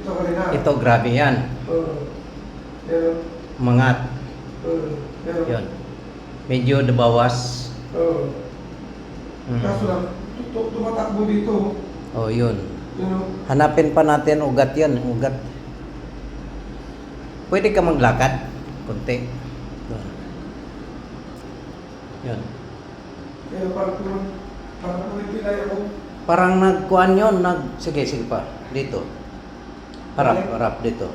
Ito kanina. Ito, grabe yan. Meron. Mangat. Meron. Yun. Medyo nabawas. Kaso lang, tumatakbo dito. Oh, yun. Yun. Hanapin pa natin ugat yan. Ugat. Pwede ka maglakad. Kunti. Doon. Yun. Kaya parang pumipilay ako. Parang nagkuhan yun. Sige pa. Dito. Harap dito.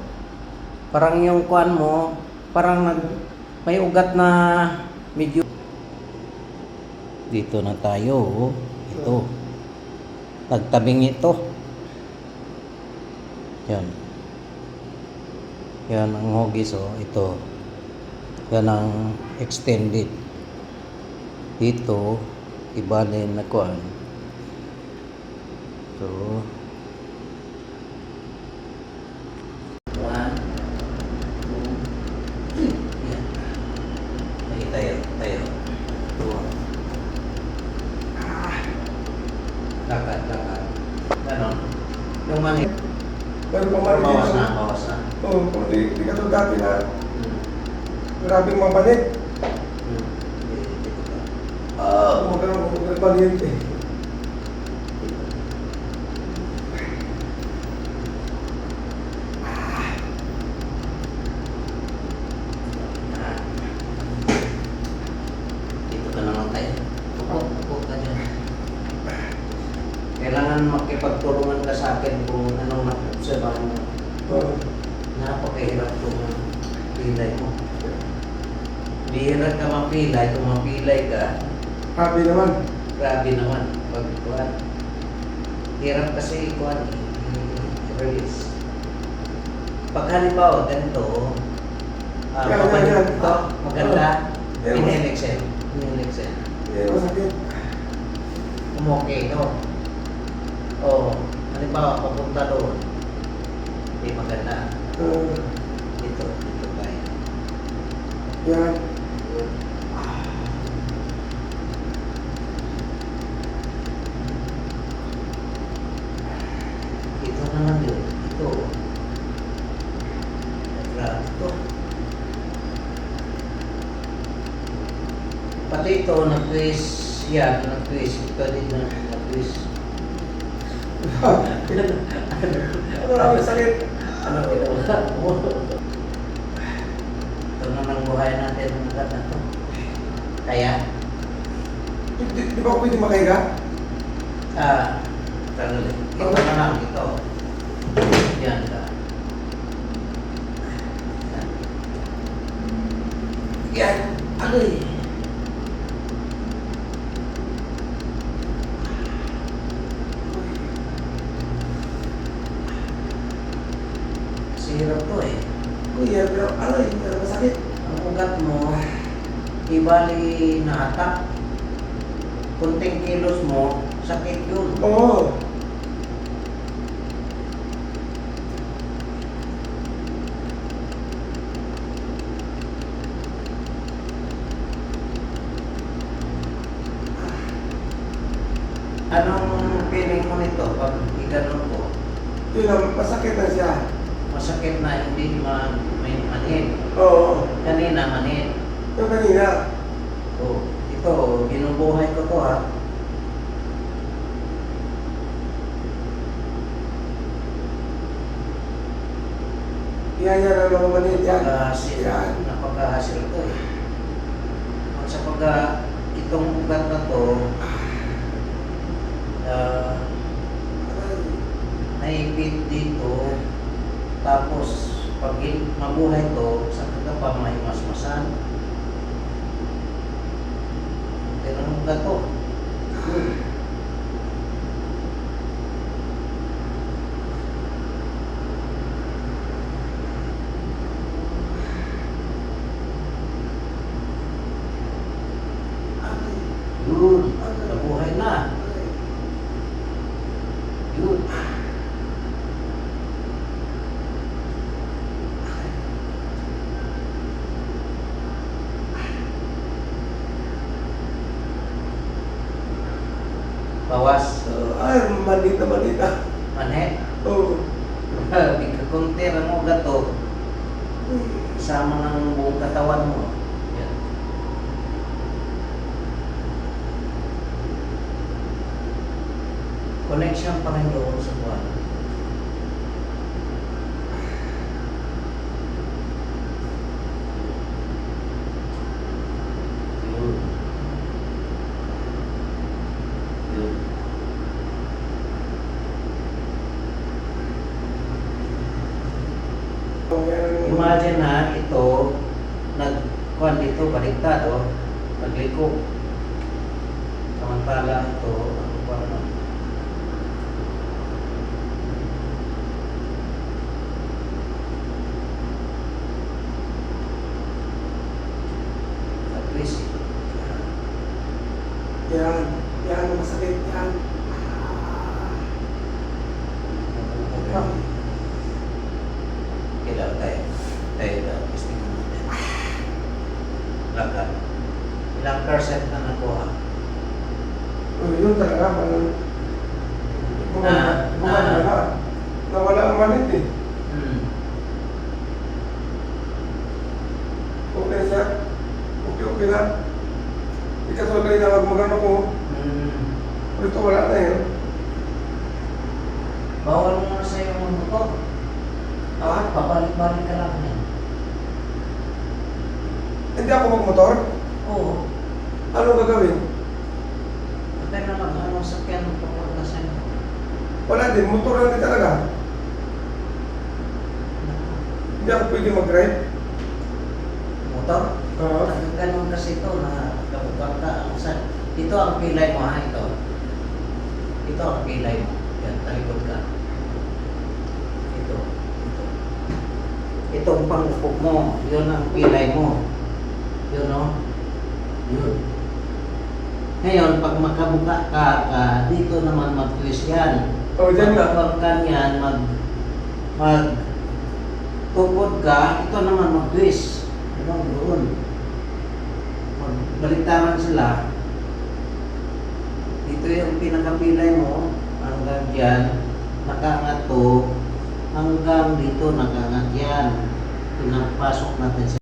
Parang yung kuhan mo, parang may ugat na medyo. Dito na tayo. Oh. Ito. Nagtabing ito. Yan. Yan ang hugis, oh. Ito. Yan ang extended. Dito, iba din na kuhan. So, 1, 2, 3. Yan. Tayo. 2. Lakad. Ganon. Yung mani. Pero pamalik Bawas dito. na. Oo, kung di ka ito dati na grabing mabalik. Huwag ka nang paliente. Dito ka naman tayo. Upo ka dyan. Kailangan makipagtulungan ka sa akin kung anong na-obserbahan mo. Napakahirap kung pilay mo. Bihira ka mapilay, kung mapilay ka, Happy naman. grabe naman. Pagkuhan. Hirap kasi ikuhan, i-release. Pag halimbawa, ganito, Yan. ito, maganda, Yan. inhale-exhale. Masakit. Okay, no? Oo. Halimbawa, papunta doon. Hindi maganda. Dito tayo. Yan. Ito naman yun. Ito. Grabe ito. Pati ito, nag-twist yan, nag-twist. Ito din nag-twist. Ano sakit? Ano ginawa mo? Ito naman buhay natin ang ugat na ito. Kaya, Di ba ako pwede makahiga? ito na lang, ito. Yan ka. Yan. Agoy. Sirap to eh. Kuya, pero masakit. Ang ugat mo, ibali na atak. Kunting kilos mo, sakit yun. Oo. Anong feeling mo nito pag iganon ko? Yun lang, masakit na siya. Masakit na hindi may manhid. Oo. Kanina manhid. Ito kanina. Oh, ito, binubuhay ko to ha. Yan ang mga manit yan. Napakahasil. Yan. Napakahasil to eh. At sa itong ugat na to, naipit dito, tapos pag mabuhay to, sa kagapa may masmasan. Pero ang ugat to, yun, nabuhay na. Yun. Bawas. Ay, manita. Manhe. Oo. Grabe ka. to. Isama ng buong katawan mo. Yan. Connection Panginoon sa buwan. Yun. Yun. Imagine na ito, nagkuhan dito, baliktad, oh, nagliko. Samantala ito, ano pa naman? At least, Yan. Yan, masakit yan. kailangan tayo. Tayo na, gusto natin. Lakad. Ilang percent na nakuha? Yun talaga, nawala ang manit eh. Okay siya. Okay na. Ikatulad na magmagano ko. Ito wala na yun. Bawal mo na sa iyong motor. Pabalik-balik ka lang yan. Hindi ako magmotor. Oo. Ano gagawin? Patay na lang, anong sakyan mo papunta sa inyo? Wala din, motor lang din talaga. Hindi ako pwede mag-drive. Motor? Oo. Ganun kasi ito na kabukan ka. Ito ang pilay mo ha, ito. Ito ang pilay mo. Yan, talikod ka. Ito. Itong pangupok mo, yun ang pilay mo. Yun o. Yun. Ngayon, pag makabuka ka, dito naman mag-twist yan. O, dyan na. Pag yan, tukod ka, ito naman mag-twist. Doon. Magbaliktaran sila. Dito yung pinakapilay mo, hanggang dyan, nakaangat to, hanggang dito nakaangat yan. Pinapasok natin sa